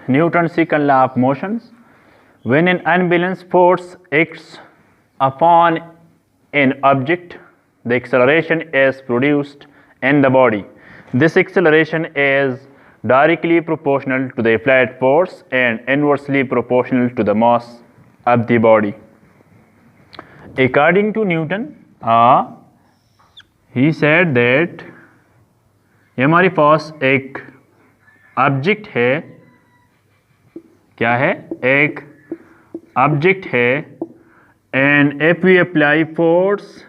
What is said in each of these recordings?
Newton's second law of motions. When an unbalanced force acts upon an object, the acceleration is produced in the body. This acceleration is directly proportional to the applied force and inversely proportional to the mass of the body. According to Newton, he said that ये हमारे पास एक object है, क्या है, एक object है, and if we apply force,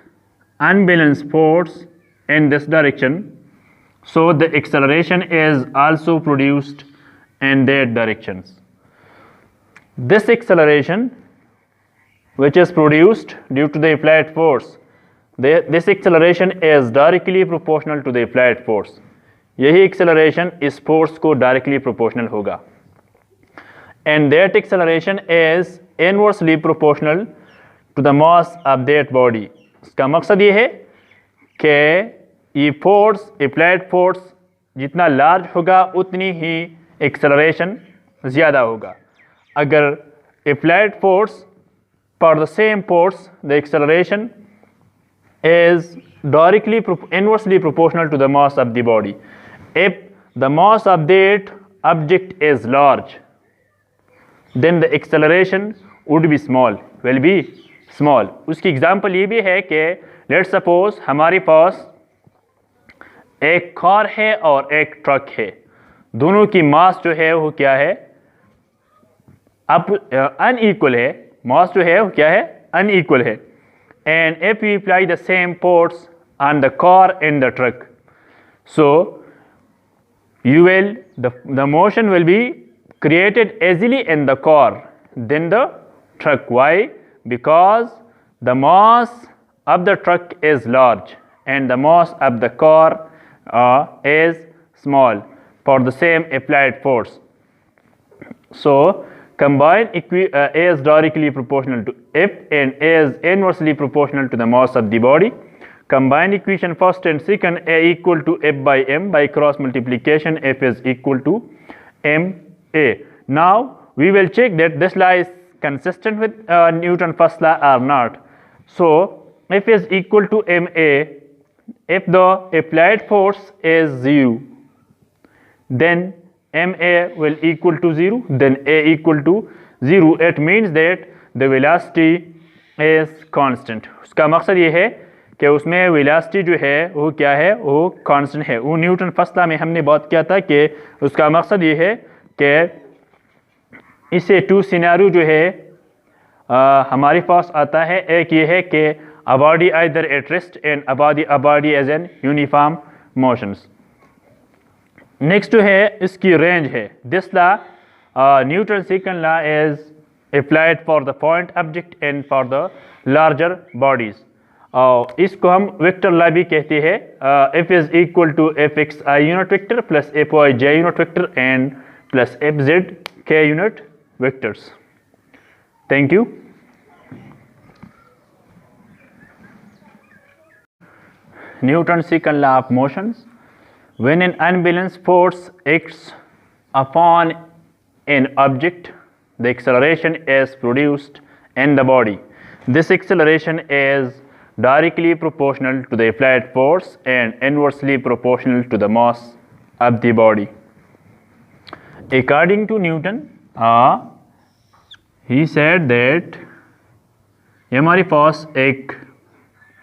unbalanced force in this direction, so the acceleration is also produced in that directions. This acceleration which is produced due to the applied force, this acceleration is directly proportional to the applied force. यही acceleration इस force को directly proportional होगा, and that acceleration is inversely proportional to the mass of that body. इसका मकसद ये है कि ये force, applied force जितना large होगा उतनी ही acceleration ज़्यादा होगा. अगर applied force for the same force, the acceleration is directly inversely proportional to the mass of the body. If the mass of that object is large, then the acceleration would be small, will be small. उसकी example ये भी है कि let's suppose हमारे पास एक car है और एक ट्रक है, दोनों की मास जो है वो क्या है, अब अनइक्वल है, मास जो है वो क्या है, अनइक्वल है. And if we apply the same force on the car and the truck, so the motion will be created easily in the car than the truck. Why? Because the mass of the truck is large and the mass of the car is small for the same applied force. So combined A is directly proportional to F and A is inversely proportional to the mass of the body. Combine equation first and second, A equal to F by M. By cross multiplication, F is equal to MA. Now we will check that this law is consistent with Newton's first law or not. So F is equal to MA. If the applied force is 0, then MA will equal to 0, then A equal to 0. It means that the velocity is constant. उसका मकसद ये है कि उसमें velocity जो है वो क्या है, वो कांस्टेंट है. वो न्यूटन फर्स्ट लॉ में हमने बात किया था कि उसका मकसद ये है कि इससे टू सिनेरियो जो है हमारे पास आता है. एक ये है कि a body either at rest and a body as an uniform motions. Next जो है इसकी रेंज है. This law Newton second law is applied for the point object and for the larger bodies. इसको हम वेक्टर लॉ भी कहते हैं. F is equal to F X I unit vector plus F Y J unit vector and plus F Z K unit vectors. Thank you. Newton second law of motions. When an unbalanced force acts upon an object, the acceleration is produced in the body. This acceleration is directly proportional to the applied force and inversely proportional to the mass of the body. According to Newton, he said that ये हमारे पास एक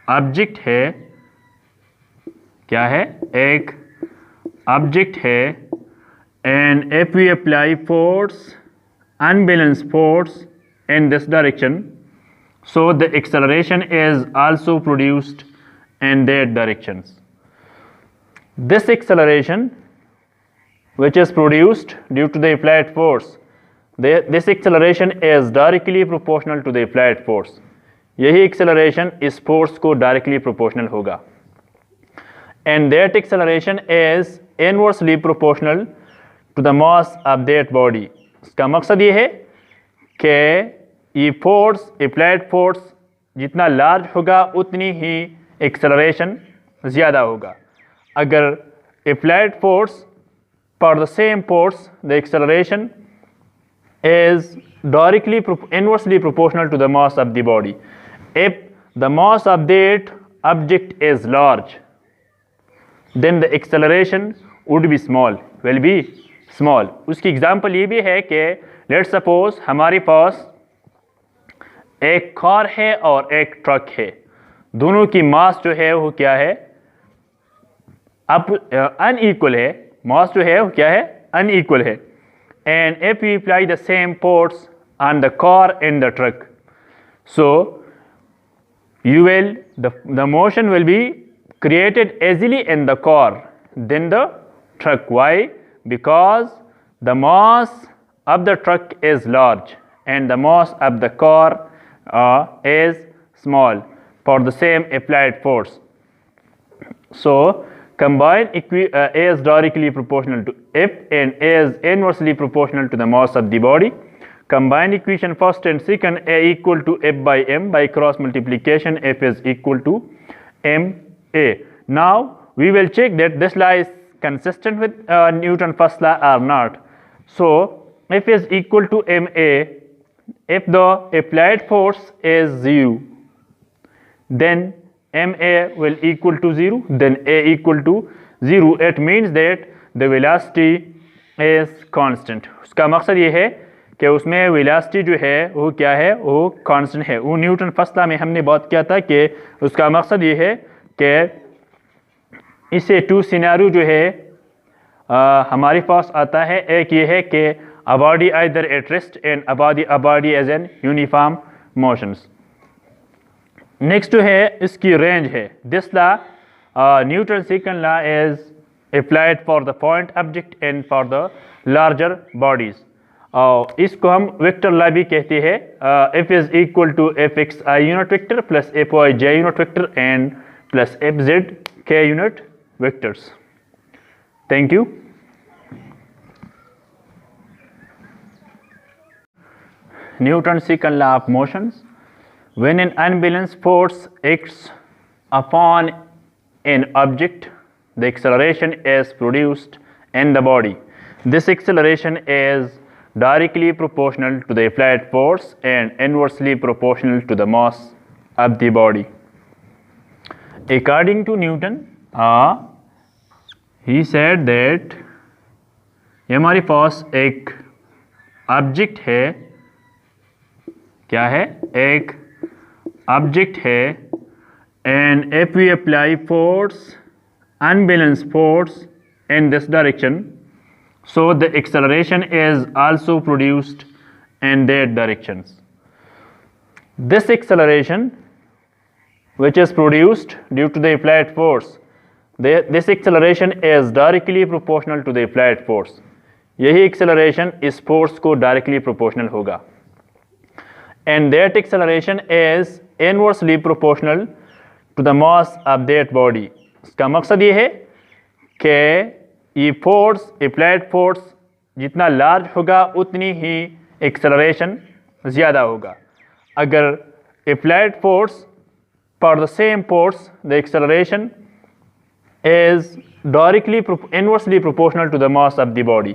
object है, क्या है, एक object है, and if we apply force, unbalanced force in this direction, so the acceleration is also produced in that directions. This acceleration which is produced due to the applied force, this acceleration is directly proportional to the applied force. यही acceleration इस force को directly proportional होगा, and that acceleration is inversely proportional to the mass of that body. इसका मकसद ये है कि ये फोर्स, अप्लाइड फोर्स जितना लार्ज होगा उतनी ही एक्सेलरेशन ज़्यादा होगा. अगर applied force for the same force, the acceleration is directly inversely proportional to the mass of the body. If the mass of that object is large, then the acceleration would be small, will be small. उसकी example ये भी है कि let's suppose हमारे पास एक car है और एक ट्रक है, दोनों की मास जो है वो क्या है, अब अनइक्वल है, मास जो है वो क्या है, अनइक्वल है. And if we apply the same force on the car and the truck, so the motion will be created easily in the car than the truck. Why? Because the mass of the truck is large and the mass of the car is small for the same applied force. So combine A is directly proportional to F and A is inversely proportional to the mass of the body. Combine equation first and second, A equal to F by M. By cross multiplication, F is equal to MA. Now we will check that this law is consistent with Newton's first law or not. So F is equal to MA. If the applied force is 0, then MA will equal to 0, then A equal to 0. It means that the velocity is constant. उसका मकसद ये है कि उसमें velocity जो है वो क्या है, वो कांस्टेंट है. वो न्यूटन फर्स्ट लॉ में हमने बात किया था कि उसका मकसद ये है कि इससे टू सिनेरियो जो है हमारे पास आता है. एक ये है कि a body either at rest and a body as an uniform motions. Next जो है इसकी रेंज है. This law Newton second law is applied for the point object and for the larger bodies. इसको हम वेक्टर लॉ भी कहते हैं. F is equal to F X I unit vector plus F Y J unit vector and plus F Z K unit vectors. Thank you. Newton second law of motions. When an unbalanced force acts upon an object, the acceleration is produced in the body. This acceleration is directly proportional to the applied force and inversely proportional to the mass of the body. According to Newton, he said that हमारे पास एक object है, क्या है, एक object है, and if we apply force, unbalanced force in this direction, so the acceleration is also produced in that directions. This acceleration which is produced due to the applied force, this acceleration is directly proportional to the applied force. यही acceleration इस force को directly proportional होगा. And that acceleration is inversely proportional to the mass of that body. इसका मकसद ये है कि ये फोर्स, अप्लाइड फोर्स जितना लार्ज होगा उतनी ही एक्सेलरेशन ज़्यादा होगा. अगर applied force for the same force the acceleration is directly inversely proportional to the mass of the body.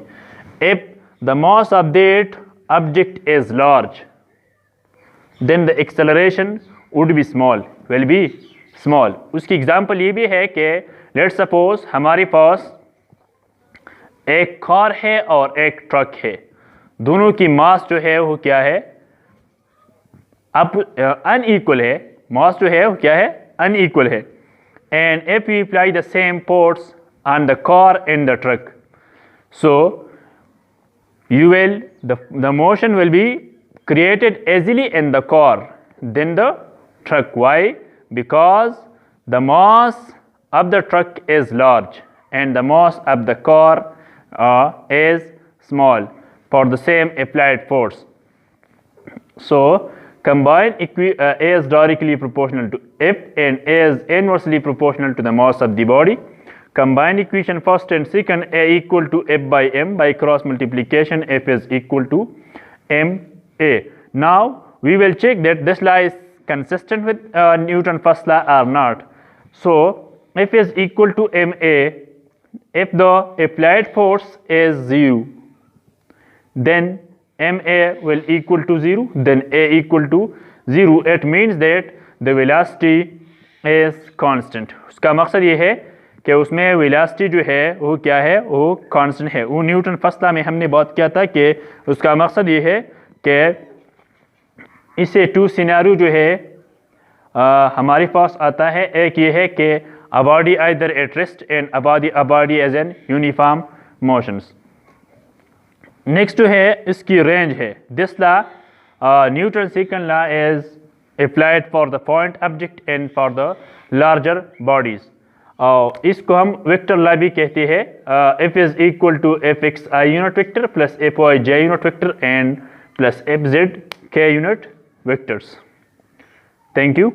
If the mass of that object is large, then the acceleration would be small, will be small. उसकी example ये भी है कि let's suppose हमारे पास एक car है और एक ट्रक है, दोनों की मास जो है वो क्या है, अब अनइक्वल है, मास जो है वो क्या है, अनइक्वल है. And if we apply the same force on the car and the truck, so the motion will be created easily in the car than the truck. Why? Because the mass of the truck is large and the mass of the car is small for the same applied force. So combine A is directly proportional to F and A is inversely proportional to the mass of the body. Combine equation first and second, A equal to F by M. By cross multiplication, F is equal to MA. Now we will check that this law is consistent with Newton's first law or not. So F is equal to MA. If the applied force is 0, then ma will equal to 0, then a equal to 0, it means that the velocity is constant. उसका मकसद ये है कि उसमें velocity जो है वो क्या है, वो कांस्टेंट है. वो न्यूटन फर्स्ट लॉ में हमने बात किया था कि उसका मकसद ये है कि इसे टू सिनेरियो जो है हमारे पास आता है. एक ये है कि a body either at rest and a body as an uniform motions. Next जो है इसकी रेंज है. This law Newton second law is applied for the point object and for the larger bodies. इसको हम वेक्टर लॉ भी कहते हैं. F is equal to F X I unit vector plus F Y J unit vector and plus F Z K unit vectors. Thank you.